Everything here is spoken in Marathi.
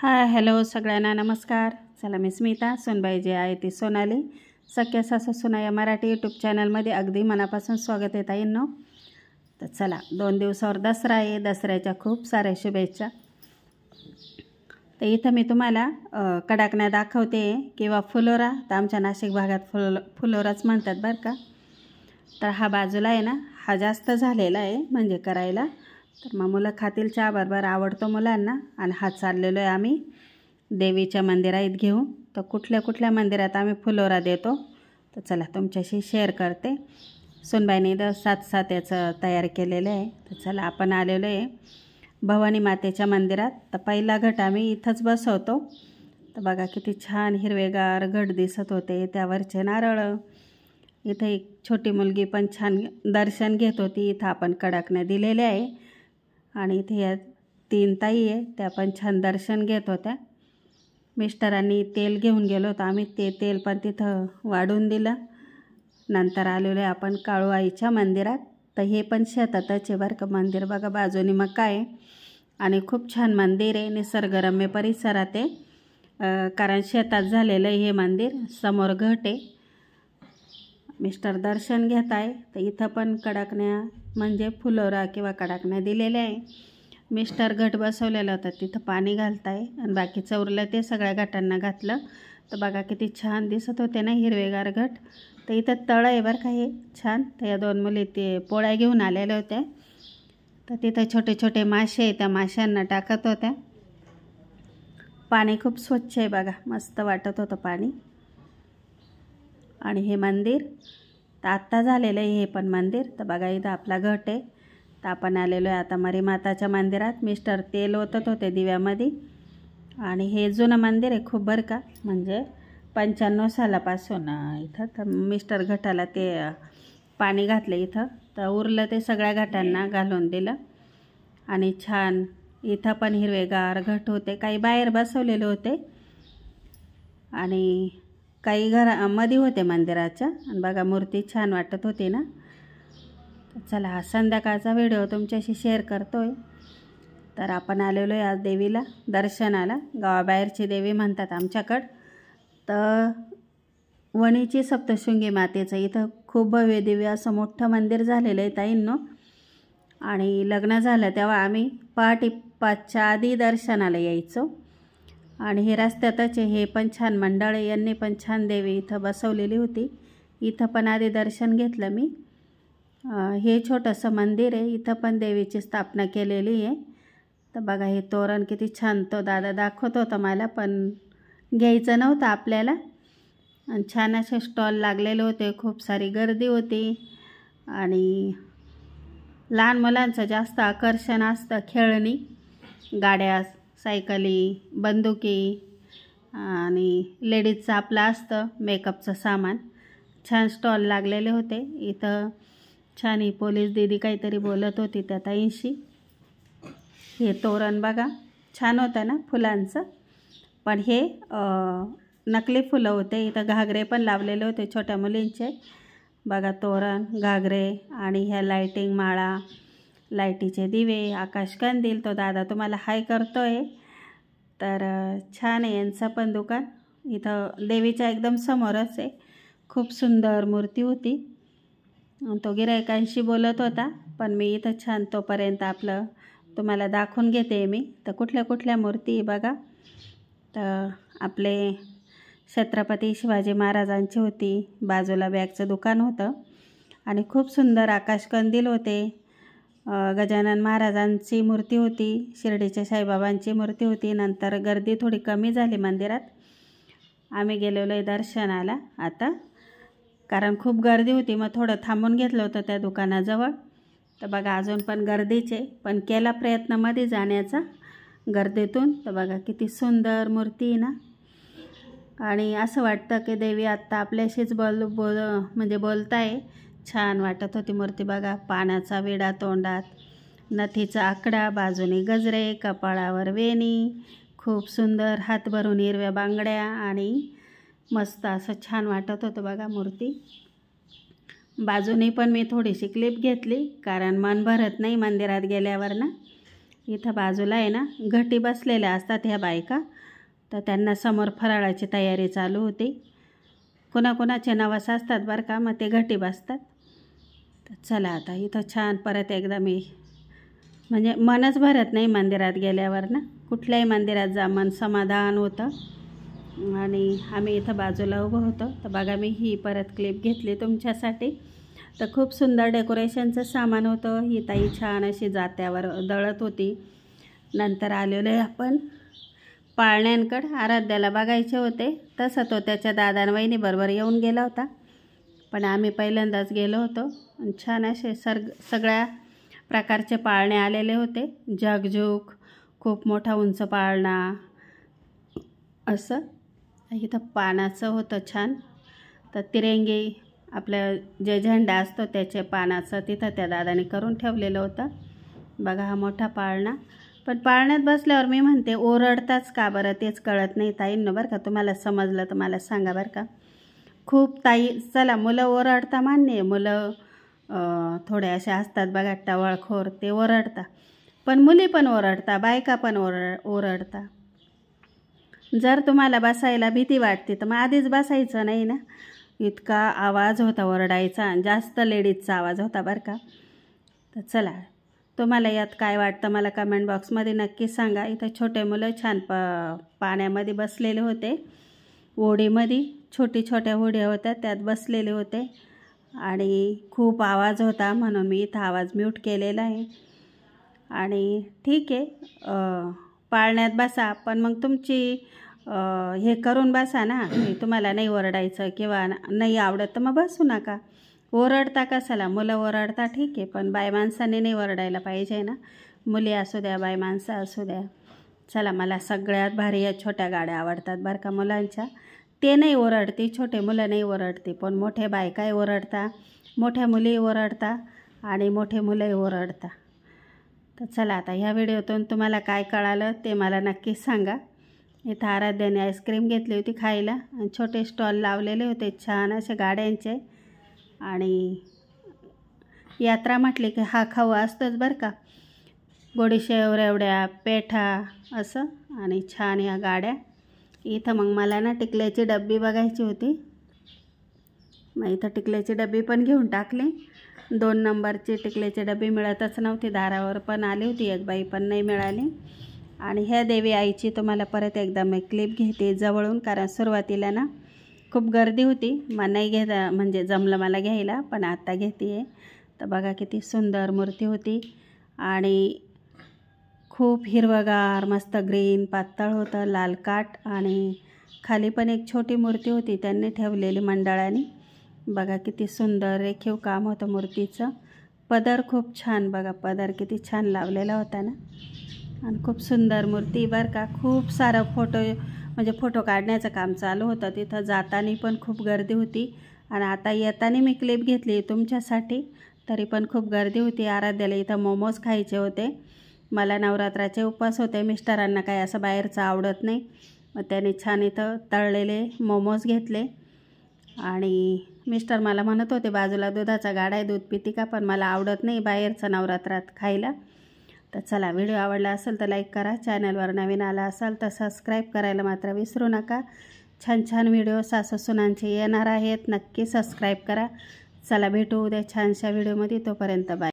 हाय हॅलो सगळ्यांना नमस्कार. चला मी स्मिता, सोनबाई जी आहे ती सोनाली, सख्या सासू सुना या मराठी यूट्यूब चॅनलमध्ये अगदी मनापासून स्वागत आहे ताईंनो. तर चला 2 दिवसावर दसरा आहे, दसऱ्याच्या खूप साऱ्या शुभेच्छा. तर इथं मी तुम्हाला कडाकण्या दाखवते किंवा फुलोरा, तर आमच्या नाशिक भागात फुलोराच म्हणतात बरं का. तर हा बाजूला आहे ना, हा जास्त झालेला आहे म्हणजे करायला, तर मग मुलं खातील, चहा बरोबर आवडतो मुलांना. आणि हा चाललेलो आहे आम्ही देवीच्या मंदिरात घेऊन. तर कुठल्या कुठल्या मंदिरात आम्ही फुलोरा देतो तर चला तुमच्याशी शेअर करते. सुनबाईने 7 याचं तयार केलेलं आहे. तर चला आपण आलेलो आहे भवानी मातेच्या मंदिरात. तर पहिला घट आम्ही इथंच बसवतो. तर बघा किती छान हिरवेगार घट दिसत होते, त्यावरचे नारळ. इथं एक छोटी मुलगी पण छान दर्शन घेत होती. इथं आपण कडाकण्या दिलेल्या आहे आणि इथे या 3 ताई आहे, त्या पण छान दर्शन घेत होत्या. मिस्टरांनी तेल घेऊन गेलो होतो आम्ही, ते तेल पण तिथं वाढून दिलं. नंतर आलेलो आहे आपण काळूआईच्या मंदिरात. तर हे पण शेतातच आहे बरं का मंदिर. बघा बाजूनी मका आहे आणि खूप छान मंदिर आहे, निसर्गरम्य परिसरात आहे. कारण शेतात झालेलं हे मंदिर. समोर घट आहे. मिस्टर दर्शन घेत आहे. तर इथं पण कडाकण्या म्हणजे फुलोरा किंवा कडाकण्या दिलेल्या आहे. मिस्टर घट बसवलेलं होतं, तिथं पाणी घालत आहे आणि बाकीचं उरलं ते सगळ्या घटांना घातलं. तर बघा किती छान दिसत होते ना हिरवेगार घट. तर इथं तळं आहे बरं का हे छान. तर या 2 मुली ते पोळ्या घेऊन आलेल्या होत्या. तर तिथं छोटे छोटे मासे आहे, त्या माशांना टाकत होत्या. पाणी खूप स्वच्छ आहे बघा, मस्त वाटत होतं पाणी. आणि हे मंदिर तर आत्ता झालेलं आहे हे पण मंदिर. तर बघा इथं आपला घट आहे. तर आपण आलेलो आहे आता मरीमाताच्या मंदिरात. मिस्टर तेल ओतत होते दिव्यामध्ये. आणि हे जुनं मंदिर आहे खूप बरं का, म्हणजे 95 सालापासून इथं. तर मिस्टर घटाला ते पाणी घातलं इथं, तर उरलं ते सगळ्या घटांना घालून दिलं. आणि छान इथं पण हिरवेगार घट होते. काही बाहेर बसवलेले होते आणि काही घरामध्ये होते मंदिराच्या. आणि बघा मूर्ती छान वाटत होती ना. तर चला हा संध्याकाळचा व्हिडिओ तुमच्याशी शेअर करतो आहे. तर आपण आलेलो आहे आज देवीला दर्शनाला. गावाबाहेरची देवी म्हणतात आमच्याकडं. तर वणीची सप्तशृंगी मातेचं इथं खूप भव्य दिव्य असं मोठं मंदिर झालेलं आहे ताईंनो. आणि लग्न झालं तेव्हा आम्ही पहाटे 5च्या आधी दर्शनाला यायचो. आणि हे रस्त्यातच हे पण छान मंडळ आहे, यांनी पण छान देवी इथं बसवलेली होती. इथं पण आधी दर्शन घेतलं मी. हे छोटंसं मंदिर आहे, इथं पण देवीची स्थापना केलेली आहे. तर बघा हे तोरण किती छान, तो दादा दाखवत होता मला, पण घ्यायचं नव्हतं आपल्याला. आणि छान असे स्टॉल लागलेले होते, खूप सारी गर्दी होती. आणि लहान मुलांचं जास्त आकर्षण असतं, खेळणी, गाड्या, सायकली, बंदुकी आणि लेडीजचं आपलं असतं मेकअपचं सामान. छान स्टॉल लागलेले होते इथं. छान ही पोलीस दीदी काहीतरी बोलत होती त्या ताईंशी. हे तोरण बघा छान होतं ना फुलांचं, पण हे नकली फुलं होते. इथं घागरे पण लावलेले होते छोट्या मुलींचे. बघा तोरण, घागरे आणि ह्या लाईटिंग माळा, लाईटीचे दिवे, आकाशकंदील. तो दादा तुम्हाला हाय करतोय. तर छान आहे यांचं पण दुकान. इथं देवीच्या एकदम समोरच आहे. खूप सुंदर मूर्ती होती. तो गिरायकांशी बोलत होता, पण मी इथं छान तोपर्यंत आपलं तुम्हाला दाखवून घेते मी. तर कुठल्या कुठल्या मूर्ती बघा. तर आपले छत्रपती शिवाजी महाराजांची होती. बाजूला बॅगचं दुकान होतं आणि खूप सुंदर आकाशकंदील होते. गजानन महाराजांची मूर्ती होती. शिर्डीच्या साईबाबांची मूर्ती होती. नंतर गर्दी थोडी कमी झाली मंदिरात. आम्ही गेलेलो आहे दर्शनाला आता, कारण खूप गर्दी होती. मग थोडं थांबून घेतलं होतं त्या दुकानाजवळ. तर बघा अजून पण गर्दीचे, पण केला प्रयत्न मध्ये जाण्याचा गर्दीतून. तर बघा किती सुंदर मूर्ती आहे ना. आणि असं वाटतं की देवी आत्ता आपल्याशीच म्हणजे बोलताय. छान वाटत होती मूर्ती. बघा पाण्याचा विडा तोंडात, नथीचा आकडा, बाजूने गजरे, कपाळावर वेणी, खूप सुंदर, हात भरून हिरव्या बांगड्या आणि मस्त असं छान वाटत होतं बघा मूर्ती. बाजूने पण मी थोडीशी क्लिप घेतली, कारण मन भरत नाही मंदिरात गेल्यावर ना. इथं बाजूला आहे ना घटी बसलेल्या असतात ह्या बायका, तर त्यांना समोर फराळाची तयारी चालू होती. कोणाकोणाचे नवस असतात बरं का, मग ते घटी बसतात. तर चला आता इथं छान परत एकदा मी म्हणजे मनच भरत नाही मंदिरात गेल्यावर ना, कुठल्याही मंदिरात जा मन समाधान होतं. आणि आम्ही इथं बाजूला उभं होतो. तर बघा मी ही परत क्लिप घेतली तुमच्यासाठी. तर खूप सुंदर डेकोरेशनचं सामान होतं. ही ताई छान अशी जात्यावर दळत होती. नंतर आलेलो आहे आपण पाळण्यांकडं. आराध्याला बघायचे होते, तसं तो त्याच्या दादा आणि वहिनीबरोबर येऊन गेला होता, पण आम्ही पहिल्यांदाच गेलो होतो. छान असे सगळ्या प्रकारचे पाळणे आलेले होते. जगजूक, खूप मोठा उंच पाळणा, असं इथं पानाचं होतं छान. तर तिरंगी आपलं जे झेंडा असतो त्याचे पानाचं तिथं त्या दादाने करून ठेवलेलं होतं. बघा हा मोठा पाळणा. पण पाळण्यात बसल्यावर मी म्हणते ओरडताच का बरं तेच कळत नाही ताईंनो बरं का. तुम्हाला समजलं तर मला सांगा बरं का. खूप ताई चला मुलं ओरडता मान्य आहे, मुलं थोडे असे असतात बघा टवाळखोर, ते ओरडता. पण मुली पण ओरडता, बायका पण ओरडता. जर तुम्हाला बसायला भीती वाटते तर मग आधीच बसायचं नाही ना. इतका आवाज होता ओरडायचा, जास्त लेडीजचा आवाज होता बरं का. तर चला तुम्हाला यात काय वाटतं मला कमेंट बॉक्समध्ये नक्की सांगा. इथं छोटे मुलं छान पाण्यामध्ये बसलेले होते. होडीमध्ये छोट्या होड्या होत्या त्यात बसलेले होते आणि खूप आवाज होता म्हणून मी इथं आवाज म्यूट केलेला आहे. आणि ठीक आहे, पाळण्यात बसा पण मग तुमची हे करून बसा ना. तुम्हाला नाही ओरडायचं किंवा नाही आवडत तर मग बसू नका. ओरडता कशाला, मुलं ओरडता ठीक आहे, पण बाय माणसाने नाही ओरडायला पाहिजे ना. मुली असू द्या बाय माणसं असू द्या. चला मला सगळ्यात भारी या छोट्या गाड्या आवडतात बरं का मुलांच्या. ते नाही ओरडते, छोटे मुलं नाही ओरडते, पण मोठे बायकाही ओरडता, मोठ्या मुली ओरडता आणि मोठे मुलंही ओरडता. तर चला आता ह्या व्हिडिओतून तुम्हाला काय कळालं ते मला नक्की सांगा. इथं आराध्याने आईस्क्रीम घेतली होती खायला आणि छोटे स्टॉल लावलेले होते छान असे गाड्यांचे. आणि यात्रा म्हटली की हा खाऊ असतोच बरं का. गोडीशेव, रेवड्या, पेठा असं आणि छान या गाड्या. इथं मग मला ना टिकल्याची डब्बी बघायची होती, मग इथं टिकल्याची डब्बी पण घेऊन टाकली. 2 नंबरची टिकल्याची डब्बी मिळतच नव्हती. दारावर पण आली होती एक बाई पण नाही मिळाली. आणि ह्या देवी आईची तुम्हाला परत एकदा मी क्लिप घेते जवळून, कारण सुरुवातीला ना खूप गर्दी होती, मग नाही म्हणजे जमलं मला घ्यायला, पण आता घेते आहे. तर बघा किती सुंदर मूर्ती होती आणि खूप हिरवगार मस्त ग्रीन पातळ होतं लाल काठ. आणि खाली पण एक छोटी मूर्ती होती त्यांनी ठेवलेली मंडळाने. बघा किती सुंदर रेखीव काम होतं मूर्तीचं. पदर खूप छान, बघा पदर किती छान लावलेला होता ना. आणि खूप सुंदर मूर्ती बरं का. खूप सारं फोटो काढण्याचं काम चालू होतं. तिथं जाताना पण खूप गर्दी होती आणि आता येताना मी क्लिप घेतली तुमच्यासाठी, तरी पण खूप गर्दी होती. आराध्याला इथं मोमोज खायचे होते. मला नवरात्राचे उपवास होते, मिस्टरांना काय असं बाहेरचं आवडत नाही, मग त्याने छान इथं तळलेले मोमोज घेतले. आणि मिस्टर मला म्हणत होते बाजूला दुधाचा गाडा आहे, दूध पिती का, पण मला आवडत नाही बाहेरचं नवरात्रात खायला. तर चला व्हिडिओ आवडला असेल तर लाईक करा, चॅनलवर नवीन आला असाल तर सबस्क्राईब करायला मात्र विसरू नका. छान छान व्हिडिओ सासू सुनांचे येणार आहेत, नक्की सबस्क्राईब करा. चला भेटू उद्या छानशा व्हिडिओमध्ये, तोपर्यंत बाय.